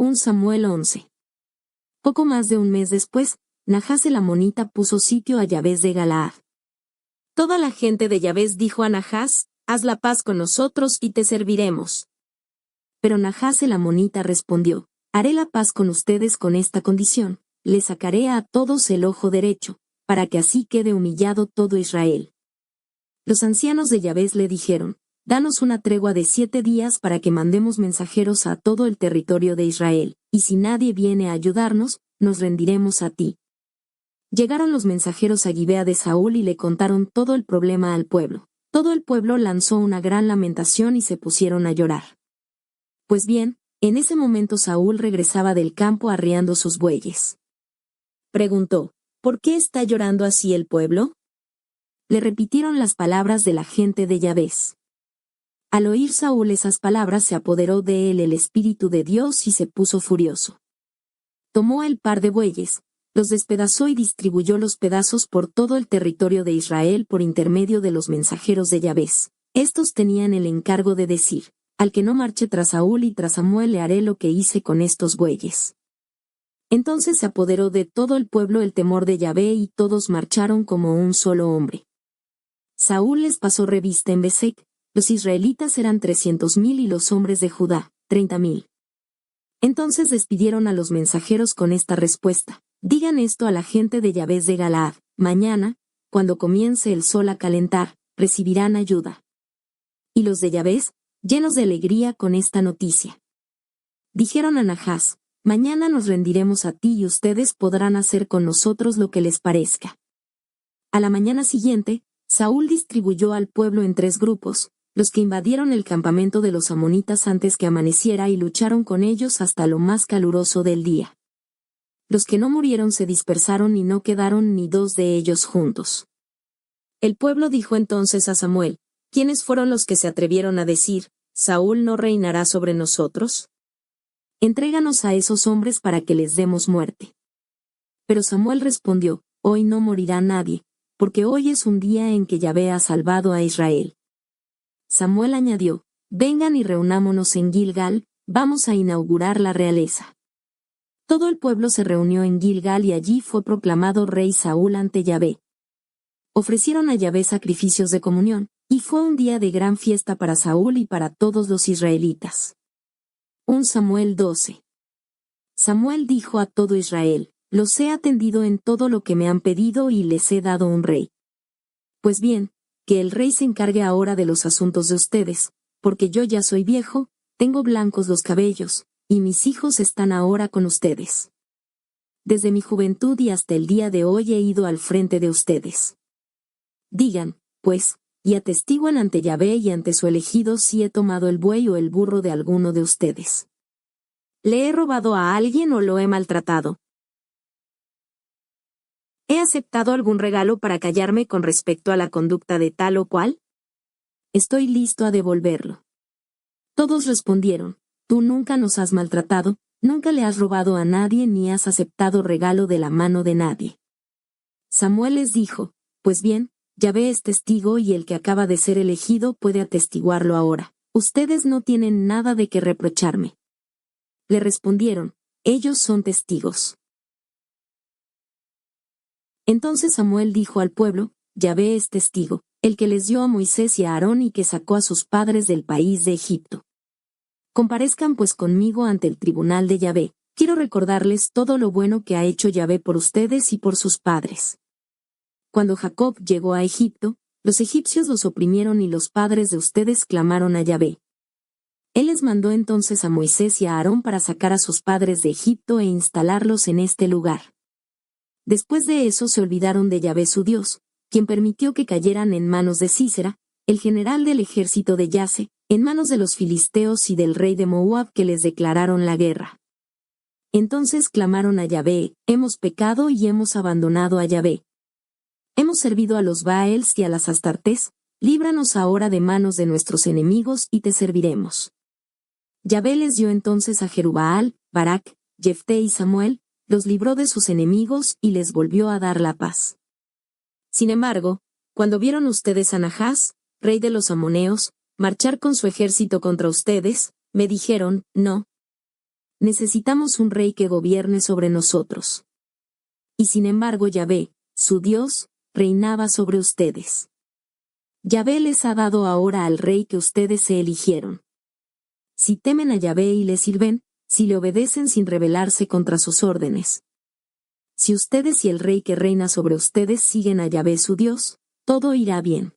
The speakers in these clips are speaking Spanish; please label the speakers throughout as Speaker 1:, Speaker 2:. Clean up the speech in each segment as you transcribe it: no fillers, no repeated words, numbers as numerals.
Speaker 1: 1 Samuel 11. Poco más de un mes después, Nahás el amonita puso sitio a Yabes de Galaad. Toda la gente de Yabes dijo a Nahás: haz la paz con nosotros y te serviremos. Pero Nahás el amonita respondió: haré la paz con ustedes con esta condición: le sacaré a todos el ojo derecho, para que así quede humillado todo Israel. Los ancianos de Yabes le dijeron: danos una tregua de 7 días para que mandemos mensajeros a todo el territorio de Israel, y si nadie viene a ayudarnos, nos rendiremos a ti. Llegaron los mensajeros a Gibea de Saúl y le contaron todo el problema al pueblo. Todo el pueblo lanzó una gran lamentación y se pusieron a llorar. Pues bien, en ese momento Saúl regresaba del campo arriando sus bueyes. Preguntó: ¿por qué está llorando así el pueblo? Le repitieron las palabras de la gente de Yabes. Al oír Saúl esas palabras se apoderó de él el Espíritu de Dios y se puso furioso. Tomó el par de bueyes, los despedazó y distribuyó los pedazos por todo el territorio de Israel por intermedio de los mensajeros de Yabes. Estos tenían el encargo de decir: al que no marche tras Saúl y tras Samuel le haré lo que hice con estos bueyes. Entonces se apoderó de todo el pueblo el temor de Yahvé y todos marcharon como un solo hombre. Saúl les pasó revista en Besec. Los israelitas eran 300,000 y los hombres de Judá, 30,000. Entonces despidieron a los mensajeros con esta respuesta: digan esto a la gente de Yabes de Galaad: mañana, cuando comience el sol a calentar, recibirán ayuda. Y los de Yabes, llenos de alegría con esta noticia, dijeron a Nahás: mañana nos rendiremos a ti y ustedes podrán hacer con nosotros lo que les parezca. A la mañana siguiente, Saúl distribuyó al pueblo en 3 grupos, los que invadieron el campamento de los amonitas antes que amaneciera y lucharon con ellos hasta lo más caluroso del día. Los que no murieron se dispersaron y no quedaron ni 2 de ellos juntos. El pueblo dijo entonces a Samuel: ¿quiénes fueron los que se atrevieron a decir: Saúl no reinará sobre nosotros? Entréganos a esos hombres para que les demos muerte. Pero Samuel respondió: hoy no morirá nadie, porque hoy es un día en que Yahvé ha salvado a Israel. Samuel añadió: vengan y reunámonos en Gilgal, vamos a inaugurar la realeza. Todo el pueblo se reunió en Gilgal y allí fue proclamado rey Saúl ante Yahvé. Ofrecieron a Yahvé sacrificios de comunión, y fue un día de gran fiesta para Saúl y para todos los israelitas. 1 Samuel 12. Samuel dijo a todo Israel: los he atendido en todo lo que me han pedido y les he dado un rey. Pues bien, que el rey se encargue ahora de los asuntos de ustedes, porque yo ya soy viejo, tengo blancos los cabellos, y mis hijos están ahora con ustedes. Desde mi juventud y hasta el día de hoy he ido al frente de ustedes. Digan, pues, y atestiguan ante Yahvé y ante su elegido si he tomado el buey o el burro de alguno de ustedes. ¿Le he robado a alguien o lo he maltratado? ¿He aceptado algún regalo para callarme con respecto a la conducta de tal o cual? Estoy listo a devolverlo. Todos respondieron: tú nunca nos has maltratado, nunca le has robado a nadie ni has aceptado regalo de la mano de nadie. Samuel les dijo: pues bien, Yahvé es testigo y el que acaba de ser elegido puede atestiguarlo ahora. Ustedes no tienen nada de qué reprocharme. Le respondieron: ellos son testigos. Entonces Samuel dijo al pueblo: Yahvé es testigo, el que les dio a Moisés y a Aarón y que sacó a sus padres del país de Egipto. Comparezcan pues conmigo ante el tribunal de Yahvé. Quiero recordarles todo lo bueno que ha hecho Yahvé por ustedes y por sus padres. Cuando Jacob llegó a Egipto, los egipcios los oprimieron y los padres de ustedes clamaron a Yahvé. Él les mandó entonces a Moisés y a Aarón para sacar a sus padres de Egipto e instalarlos en este lugar. Después de eso se olvidaron de Yahvé su Dios, quien permitió que cayeran en manos de Sísera, el general del ejército de Yase, en manos de los filisteos y del rey de Moab que les declararon la guerra. Entonces clamaron a Yahvé: hemos pecado y hemos abandonado a Yahvé. Hemos servido a los Baals y a las Astartés, líbranos ahora de manos de nuestros enemigos y te serviremos. Yahvé les dio entonces a Jerubbaal, Barak, Jefté y Samuel, los libró de sus enemigos y les volvió a dar la paz. Sin embargo, cuando vieron ustedes a Nahás, rey de los amoneos, marchar con su ejército contra ustedes, me dijeron: no. necesitamos un rey que gobierne sobre nosotros. Y sin embargo Yahvé, su Dios, reinaba sobre ustedes. Yahvé les ha dado ahora al rey que ustedes se eligieron. Si temen a Yahvé y le sirven, si le obedecen sin rebelarse contra sus órdenes. Si ustedes y el rey que reina sobre ustedes siguen a Yahvé su Dios, todo irá bien.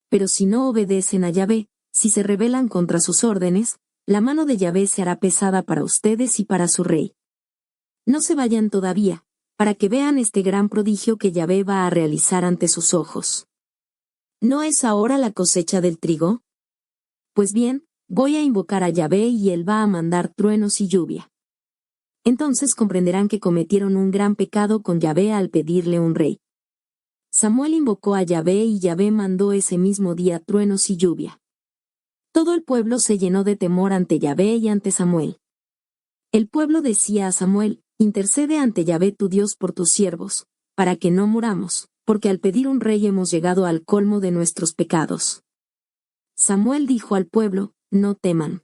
Speaker 1: Pero si no obedecen a Yahvé, si se rebelan contra sus órdenes, la mano de Yahvé se hará pesada para ustedes y para su rey. No se vayan todavía, para que vean este gran prodigio que Yahvé va a realizar ante sus ojos. ¿No es ahora la cosecha del trigo? Pues bien, voy a invocar a Yahvé y él va a mandar truenos y lluvia. Entonces comprenderán que cometieron un gran pecado con Yahvé al pedirle un rey. Samuel invocó a Yahvé y Yahvé mandó ese mismo día truenos y lluvia. Todo el pueblo se llenó de temor ante Yahvé y ante Samuel. El pueblo decía a Samuel, intercede ante Yahvé tu Dios por tus siervos, para que no muramos, porque al pedir un rey hemos llegado al colmo de nuestros pecados. Samuel dijo al pueblo, no teman.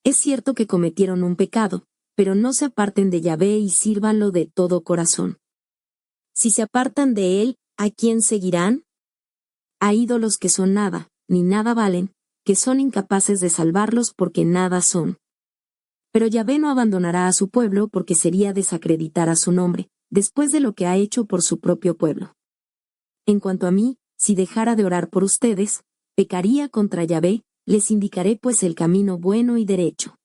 Speaker 1: Es cierto que cometieron un pecado, pero no se aparten de Yahvé y sírvanlo de todo corazón. Si se apartan de él, ¿a quién seguirán? A ídolos que son nada, ni nada valen, que son incapaces de salvarlos porque nada son. Pero Yahvé no abandonará a su pueblo porque sería desacreditar a su nombre, después de lo que ha hecho por su propio pueblo. En cuanto a mí, si dejara de orar por ustedes, pecaría contra Yahvé, les indicaré pues el camino bueno y derecho.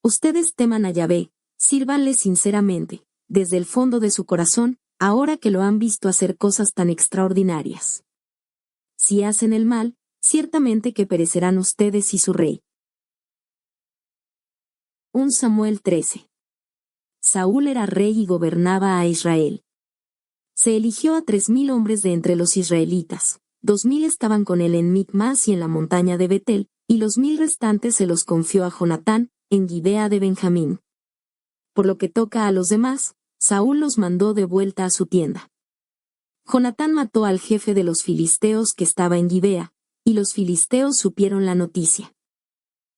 Speaker 1: Ustedes teman a Yahvé, sírvanle sinceramente, desde el fondo de su corazón, ahora que lo han visto hacer cosas tan extraordinarias. Si hacen el mal, ciertamente que perecerán ustedes y su rey. 1 Samuel 13. Saúl era rey y gobernaba a Israel. Se eligió a 3,000 hombres de entre los israelitas, 2,000 estaban con él en Micmas y en la montaña de Betel, y los 1,000 restantes se los confió a Jonatán, en Gibea de Benjamín. Por lo que toca a los demás, Saúl los mandó de vuelta a su tienda. Jonatán mató al jefe de los filisteos que estaba en Gibea, y los filisteos supieron la noticia.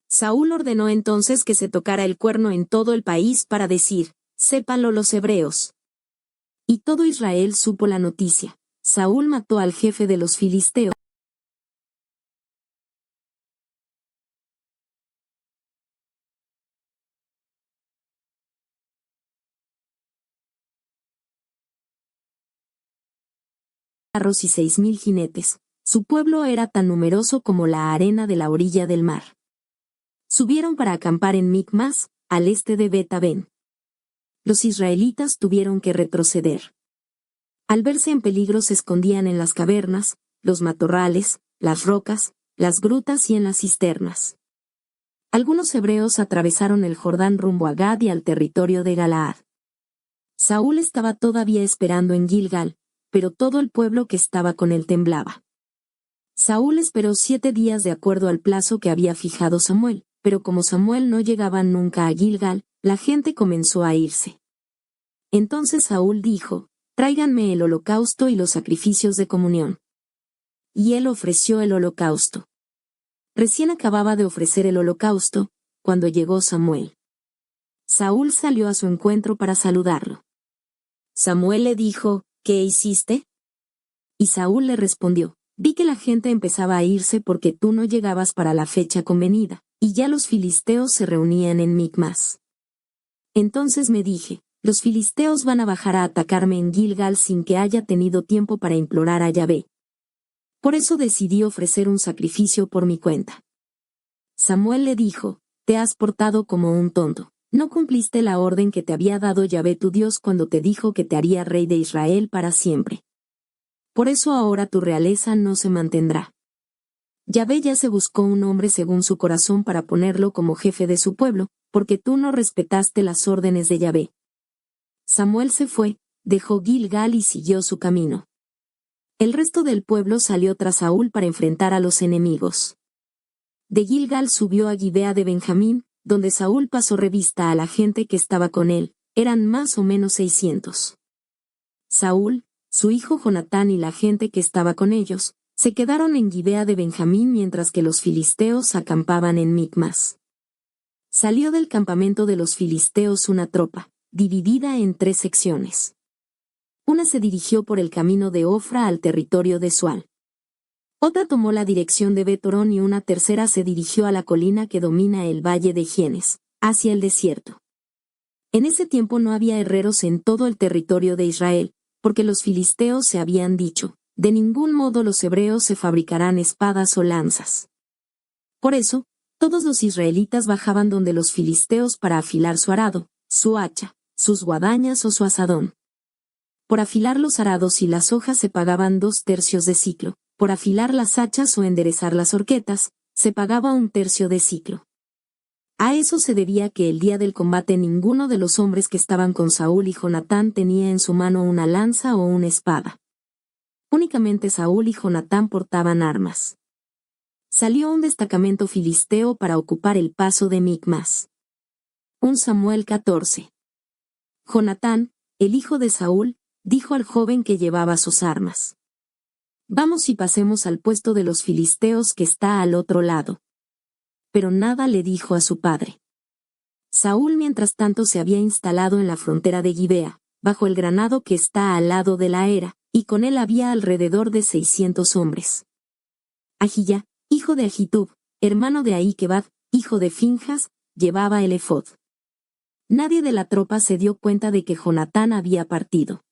Speaker 1: Saúl ordenó entonces que se tocara el cuerno en todo el país para decir, sépanlo los hebreos. Y todo Israel supo la noticia. Saúl mató al jefe de los filisteos. Carros y 6,000 jinetes. Su pueblo era tan numeroso como la arena de la orilla del mar. Subieron para acampar en Micmas, al este de Bet-Aven. Los israelitas tuvieron que retroceder. Al verse en peligro se escondían en las cavernas, los matorrales, las rocas, las grutas y en las cisternas. Algunos hebreos atravesaron el Jordán rumbo a Gad y al territorio de Galaad. Saúl estaba todavía esperando en Gilgal, pero todo el pueblo que estaba con él temblaba. Saúl esperó 7 días de acuerdo al plazo que había fijado Samuel, pero como Samuel no llegaba nunca a Gilgal, la gente comenzó a irse. Entonces Saúl dijo, tráiganme el holocausto y los sacrificios de comunión. Y él ofreció el holocausto. Recién acababa de ofrecer el holocausto, cuando llegó Samuel. Saúl salió a su encuentro para saludarlo. Samuel le dijo, ¿qué hiciste? Y Saúl le respondió, vi que la gente empezaba a irse porque tú no llegabas para la fecha convenida, y ya los filisteos se reunían en Micmas. Entonces me dije, los filisteos van a bajar a atacarme en Gilgal sin que haya tenido tiempo para implorar a Yahvé. Por eso decidí ofrecer un sacrificio por mi cuenta. Samuel le dijo, te has portado como un tonto. No cumpliste la orden que te había dado Yahvé tu Dios cuando te dijo que te haría rey de Israel para siempre. Por eso ahora tu realeza no se mantendrá. Yahvé ya se buscó un hombre según su corazón para ponerlo como jefe de su pueblo, porque tú no respetaste las órdenes de Yahvé. Samuel se fue, dejó Gilgal y siguió su camino. El resto del pueblo salió tras Saúl para enfrentar a los enemigos. De Gilgal subió a Gibea de Benjamín, donde Saúl pasó revista a la gente que estaba con él, eran más o menos 600. Saúl, su hijo Jonatán y la gente que estaba con ellos, se quedaron en Gibea de Benjamín mientras que los filisteos acampaban en Micmas. Salió del campamento de los filisteos una tropa, dividida en 3 secciones. Una se dirigió por el camino de Ofra al territorio de Sual. Otra tomó la dirección de Bet-Horón y una tercera se dirigió a la colina que domina el valle de Gienes, hacia el desierto. En ese tiempo no había herreros en todo el territorio de Israel, porque los filisteos se habían dicho, de ningún modo los hebreos se fabricarán espadas o lanzas. Por eso, todos los israelitas bajaban donde los filisteos para afilar su arado, su hacha, sus guadañas o su azadón. Por afilar los arados y las hojas se pagaban 2/3 de siclo, por afilar las hachas o enderezar las horquetas, se pagaba 1/3 de siclo. A eso se debía que el día del combate ninguno de los hombres que estaban con Saúl y Jonatán tenía en su mano una lanza o una espada. Únicamente Saúl y Jonatán portaban armas. Salió un destacamento filisteo para ocupar el paso de Micmas. 1 Samuel 14. Jonatán, el hijo de Saúl, dijo al joven que llevaba sus armas: «Vamos y pasemos al puesto de los filisteos que está al otro lado». Pero nada le dijo a su padre. Saúl mientras tanto se había instalado en la frontera de Gibea, bajo el granado que está al lado de la era, y con él había alrededor de 600 hombres. Ahiyá, hijo de Ahitub, hermano de Ahikebad, hijo de Finjas, llevaba el efod. Nadie de la tropa se dio cuenta de que Jonatán había partido.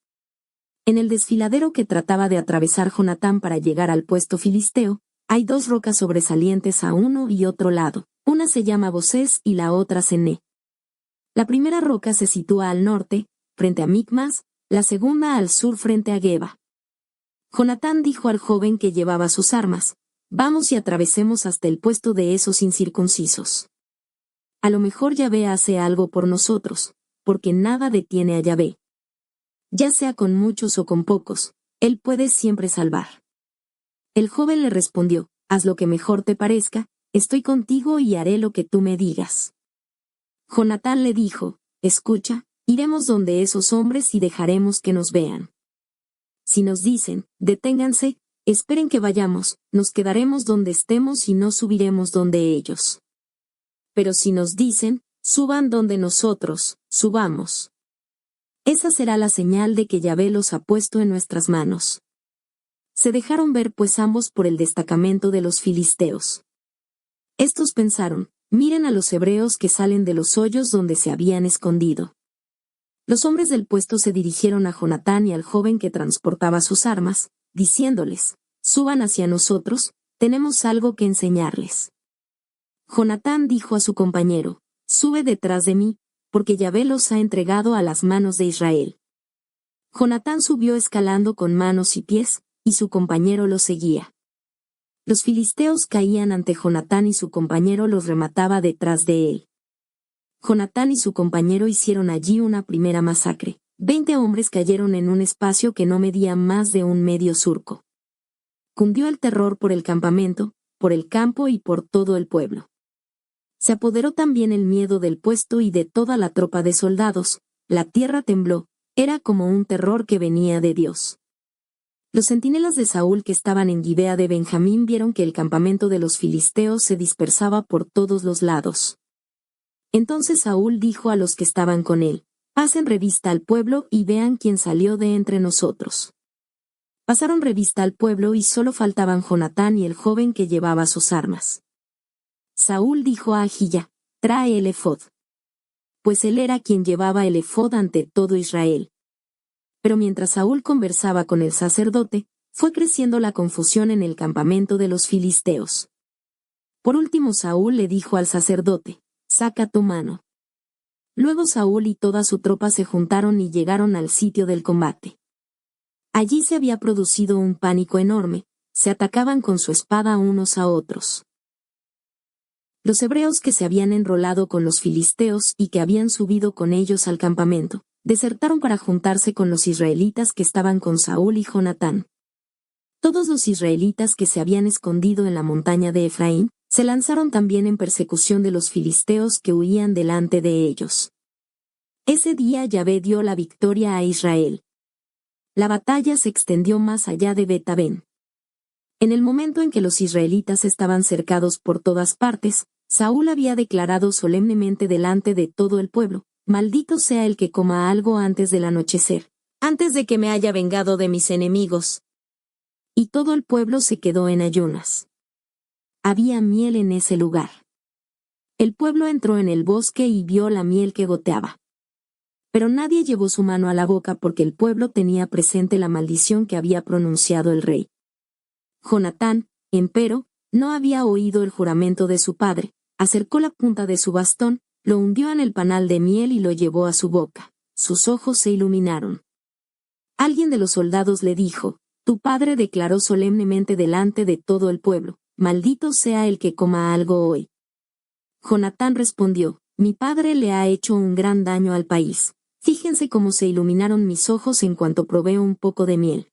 Speaker 1: En el desfiladero que trataba de atravesar Jonatán para llegar al puesto filisteo, hay 2 rocas sobresalientes a uno y otro lado, una se llama Bosés y la otra Cené. La primera roca se sitúa al norte, frente a Micmas, la segunda al sur frente a Geba. Jonatán dijo al joven que llevaba sus armas: «Vamos y atravesemos hasta el puesto de esos incircuncisos. A lo mejor Yahvé hace algo por nosotros, porque nada detiene a Yahvé. Ya sea con muchos o con pocos, él puede siempre salvar». El joven le respondió: «Haz lo que mejor te parezca, estoy contigo y haré lo que tú me digas». Jonatán le dijo: «Escucha, iremos donde esos hombres y dejaremos que nos vean. Si nos dicen, deténganse, esperen que vayamos, nos quedaremos donde estemos y no subiremos donde ellos. Pero si nos dicen, suban donde nosotros, subamos. Esa será la señal de que Yahvé los ha puesto en nuestras manos». Se dejaron ver pues ambos por el destacamento de los filisteos. Estos pensaron: «Miren a los hebreos que salen de los hoyos donde se habían escondido». Los hombres del puesto se dirigieron a Jonatán y al joven que transportaba sus armas, diciéndoles: «Suban hacia nosotros, tenemos algo que enseñarles». Jonatán dijo a su compañero: «Sube detrás de mí, porque Yahvé los ha entregado a las manos de Israel». Jonatán subió escalando con manos y pies, y su compañero lo seguía. Los filisteos caían ante Jonatán y su compañero los remataba detrás de él. Jonatán y su compañero hicieron allí una primera masacre. 20 hombres cayeron en un espacio que no medía más de un medio surco. Cundió el terror por el campamento, por el campo y por todo el pueblo. Se apoderó también el miedo del puesto y de toda la tropa de soldados. La tierra tembló, era como un terror que venía de Dios. Los centinelas de Saúl que estaban en Gibea de Benjamín vieron que el campamento de los filisteos se dispersaba por todos los lados. Entonces Saúl dijo a los que estaban con él: «Pasen revista al pueblo y vean quién salió de entre nosotros». Pasaron revista al pueblo y solo faltaban Jonatán y el joven que llevaba sus armas. Saúl dijo a Ahiyá: «Trae el efod». Pues él era quien llevaba el efod ante todo Israel. Pero mientras Saúl conversaba con el sacerdote, fue creciendo la confusión en el campamento de los filisteos. Por último Saúl le dijo al sacerdote: «Saca tu mano». Luego Saúl y toda su tropa se juntaron y llegaron al sitio del combate. Allí se había producido un pánico enorme, se atacaban con su espada unos a otros. Los hebreos que se habían enrolado con los filisteos y que habían subido con ellos al campamento, desertaron para juntarse con los israelitas que estaban con Saúl y Jonatán. Todos los israelitas que se habían escondido en la montaña de Efraín, se lanzaron también en persecución de los filisteos que huían delante de ellos. Ese día Yahvé dio la victoria a Israel. La batalla se extendió más allá de Bet-Aven. En el momento en que los israelitas estaban cercados por todas partes, Saúl había declarado solemnemente delante de todo el pueblo: «Maldito sea el que coma algo antes del anochecer, antes de que me haya vengado de mis enemigos». Y todo el pueblo se quedó en ayunas. Había miel en ese lugar. El pueblo entró en el bosque y vio la miel que goteaba. Pero nadie llevó su mano a la boca porque el pueblo tenía presente la maldición que había pronunciado el rey. Jonatán, empero, no había oído el juramento de su padre. Acercó la punta de su bastón, lo hundió en el panal de miel y lo llevó a su boca. Sus ojos se iluminaron. Alguien de los soldados le dijo: «Tu padre declaró solemnemente delante de todo el pueblo: maldito sea el que coma algo hoy». Jonatán respondió: «Mi padre le ha hecho un gran daño al país. Fíjense cómo se iluminaron mis ojos en cuanto probé un poco de miel».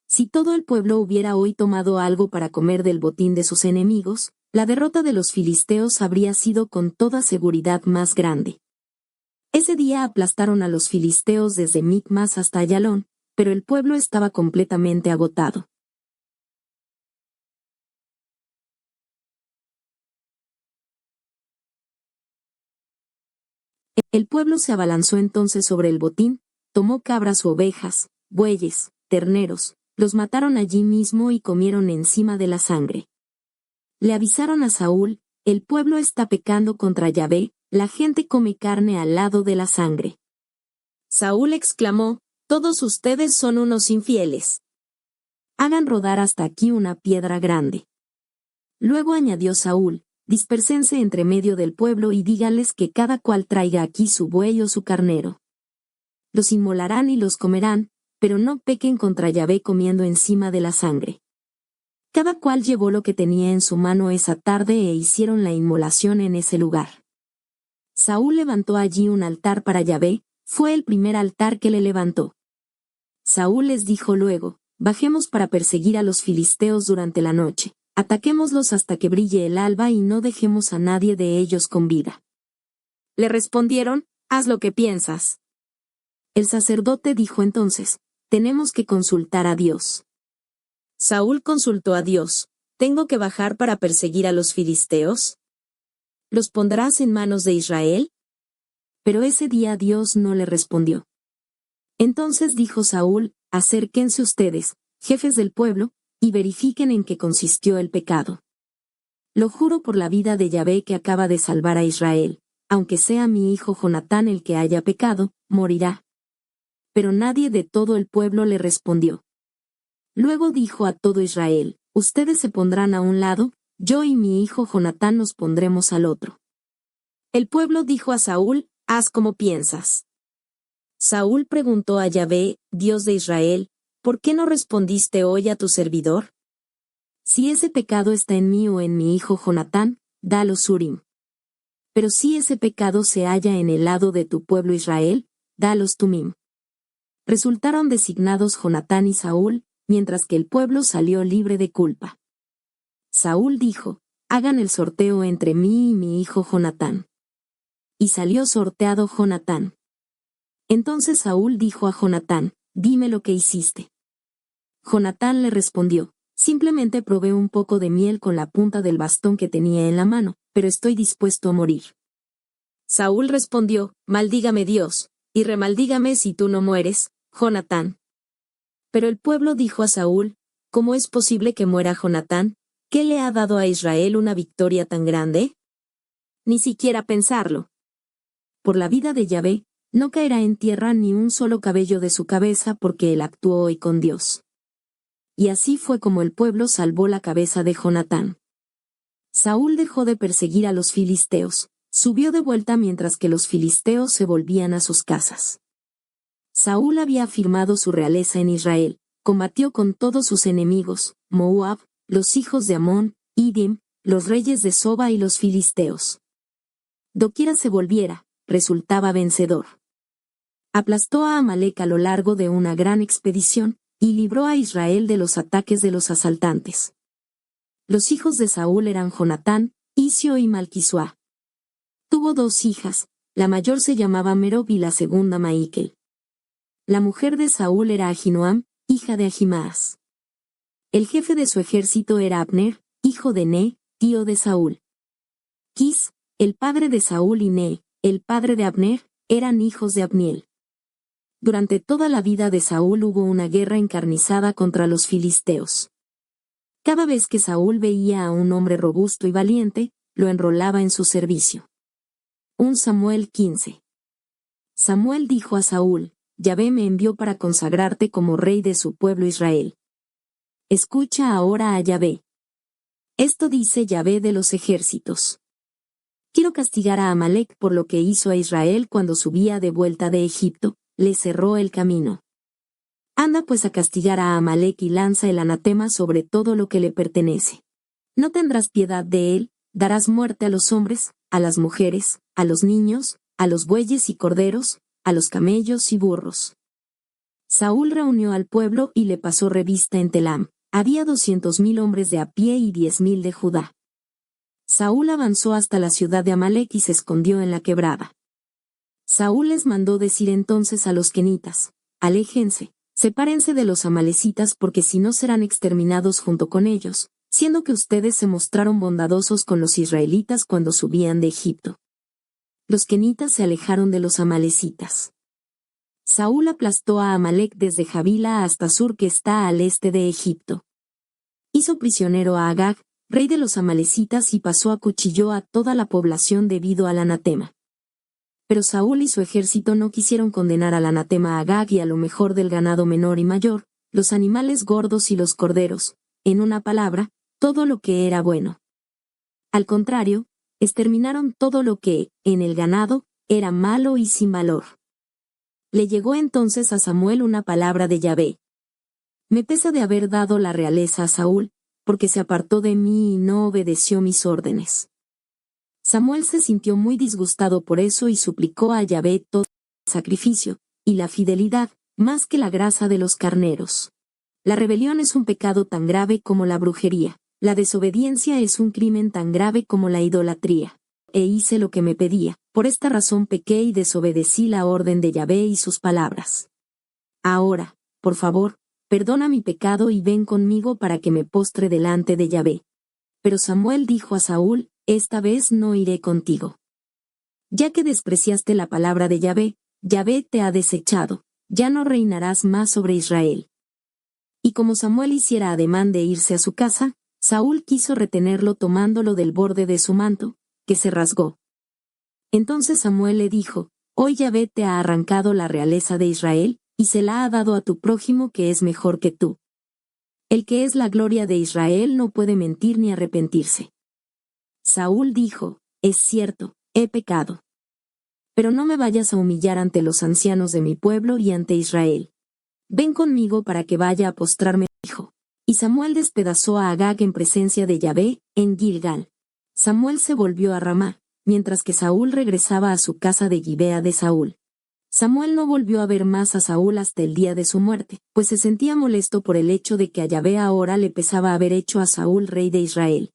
Speaker 1: Si todo el pueblo hubiera hoy tomado algo para comer del botín de sus enemigos, la derrota de los filisteos habría sido con toda seguridad más grande. Ese día aplastaron a los filisteos desde Micmas hasta Ayalón, pero el pueblo estaba completamente agotado. El pueblo se abalanzó entonces sobre el botín, tomó cabras u ovejas, bueyes, terneros, los mataron allí mismo y comieron encima de la sangre. Le avisaron a Saúl: «El pueblo está pecando contra Yahvé, la gente come carne al lado de la sangre». Saúl exclamó: «Todos ustedes son unos infieles. Hagan rodar hasta aquí una piedra grande». Luego añadió Saúl: «Dispérsense entre medio del pueblo y dígales que cada cual traiga aquí su buey o su carnero. Los inmolarán y los comerán, pero no pequen contra Yahvé comiendo encima de la sangre». Cada cual llevó lo que tenía en su mano esa tarde e hicieron la inmolación en ese lugar. Saúl levantó allí un altar para Yahvé, fue el primer altar que le levantó. Saúl les dijo luego: «Bajemos para perseguir a los filisteos durante la noche, ataquémoslos hasta que brille el alba y no dejemos a nadie de ellos con vida». Le respondieron: «Haz lo que piensas». El sacerdote dijo entonces: «Tenemos que consultar a Dios». Saúl consultó a Dios: «¿Tengo que bajar para perseguir a los filisteos? ¿Los pondrás en manos de Israel?». Pero ese día Dios no le respondió. Entonces dijo Saúl: «Acérquense ustedes, jefes del pueblo, y verifiquen en qué consistió el pecado. Lo juro por la vida de Yahvé que acaba de salvar a Israel, aunque sea mi hijo Jonatán el que haya pecado, morirá». Pero nadie de todo el pueblo le respondió. Luego dijo a todo Israel: «Ustedes se pondrán a un lado, yo y mi hijo Jonatán nos pondremos al otro». El pueblo dijo a Saúl: «Haz como piensas». Saúl preguntó a Yahvé, Dios de Israel: «¿Por qué no respondiste hoy a tu servidor? Si ese pecado está en mí o en mi hijo Jonatán, da los Urim. Pero si ese pecado se halla en el lado de tu pueblo Israel, da los Tumim». Resultaron designados Jonatán y Saúl, mientras que el pueblo salió libre de culpa. Saúl dijo: «Hagan el sorteo entre mí y mi hijo Jonatán». Y salió sorteado Jonatán. Entonces Saúl dijo a Jonatán: «Dime lo que hiciste». Jonatán le respondió: «Simplemente probé un poco de miel con la punta del bastón que tenía en la mano, pero estoy dispuesto a morir». Saúl respondió: «Maldígame Dios, y remaldígame si tú no mueres, Jonatán». Pero el pueblo dijo a Saúl: «¿Cómo es posible que muera Jonatán? ¿Qué le ha dado a Israel una victoria tan grande? Ni siquiera pensarlo. Por la vida de Yahvé, no caerá en tierra ni un solo cabello de su cabeza porque él actuó hoy con Dios». Y así fue como el pueblo salvó la cabeza de Jonatán. Saúl dejó de perseguir a los filisteos, subió de vuelta mientras que los filisteos se volvían a sus casas. Saúl había afirmado su realeza en Israel, combatió con todos sus enemigos, Moab, los hijos de Amón, Idim, los reyes de Soba y los filisteos. Doquiera se volviera, resultaba vencedor. Aplastó a Amalec a lo largo de una gran expedición, y libró a Israel de los ataques de los asaltantes. Los hijos de Saúl eran Jonatán, Isio y Malquisuá. Tuvo 2 hijas, la mayor se llamaba Merob y la segunda Maikel. La mujer de Saúl era Ahinoam, hija de Ahimaas. El jefe de su ejército era Abner, hijo de Ne, tío de Saúl. Quis, el padre de Saúl y Ner, el padre de Abner, eran hijos de Abniel. Durante toda la vida de Saúl hubo una guerra encarnizada contra los filisteos. Cada vez que Saúl veía a un hombre robusto y valiente, lo enrolaba en su servicio. 1 Samuel 15. Samuel dijo a Saúl: Yahvé me envió para consagrarte como rey de su pueblo Israel. Escucha ahora a Yahvé. Esto dice Yahvé de los ejércitos. Quiero castigar a Amalec por lo que hizo a Israel cuando subía de vuelta de Egipto, le cerró el camino. Anda pues a castigar a Amalec y lanza el anatema sobre todo lo que le pertenece. No tendrás piedad de él, darás muerte a los hombres, a las mujeres, a los niños, a los bueyes y corderos, a los camellos y burros. Saúl reunió al pueblo y le pasó revista en Telam. Había 200,000 hombres de a pie y 10,000 de Judá. Saúl avanzó hasta la ciudad de Amalec y se escondió en la quebrada. Saúl les mandó decir entonces a los quenitas: aléjense, sepárense de los amalecitas porque si no serán exterminados junto con ellos, siendo que ustedes se mostraron bondadosos con los israelitas cuando subían de Egipto. Los quenitas se alejaron de los amalecitas. Saúl aplastó a Amalec desde Javila hasta Sur que está al este de Egipto. Hizo prisionero a Agag, rey de los amalecitas y pasó a cuchillo a toda la población debido al anatema. Pero Saúl y su ejército no quisieron condenar al anatema a Agag y a lo mejor del ganado menor y mayor, los animales gordos y los corderos, en una palabra, todo lo que era bueno. Al contrario, exterminaron todo lo que, en el ganado, era malo y sin valor. Le llegó entonces a Samuel una palabra de Yahvé. Me pesa de haber dado la realeza a Saúl, porque se apartó de mí y no obedeció mis órdenes. Samuel se sintió muy disgustado por eso y suplicó a Yahvé todo el sacrificio, y la fidelidad, más que la grasa de los carneros. La rebelión es un pecado tan grave como la brujería, la desobediencia es un crimen tan grave como la idolatría. E hice lo que me pedía, por esta razón pequé y desobedecí la orden de Yahvé y sus palabras. Ahora, por favor, perdona mi pecado y ven conmigo para que me postre delante de Yahvé. Pero Samuel dijo a Saúl: esta vez no iré contigo. Ya que despreciaste la palabra de Yahvé, Yahvé te ha desechado, ya no reinarás más sobre Israel. Y como Samuel hiciera ademán de irse a su casa, Saúl quiso retenerlo tomándolo del borde de su manto, que se rasgó. Entonces Samuel le dijo: hoy Yahvé te ha arrancado la realeza de Israel, y se la ha dado a tu prójimo que es mejor que tú. El que es la gloria de Israel no puede mentir ni arrepentirse. Saúl dijo: es cierto, he pecado. Pero no me vayas a humillar ante los ancianos de mi pueblo y ante Israel. Ven conmigo para que vaya a postrarme, dijo. Y Samuel despedazó a Agag en presencia de Yahvé, en Gilgal. Samuel se volvió a Ramá, mientras que Saúl regresaba a su casa de Gibea de Saúl. Samuel no volvió a ver más a Saúl hasta el día de su muerte, pues se sentía molesto por el hecho de que a Yahvé ahora le pesaba haber hecho a Saúl rey de Israel.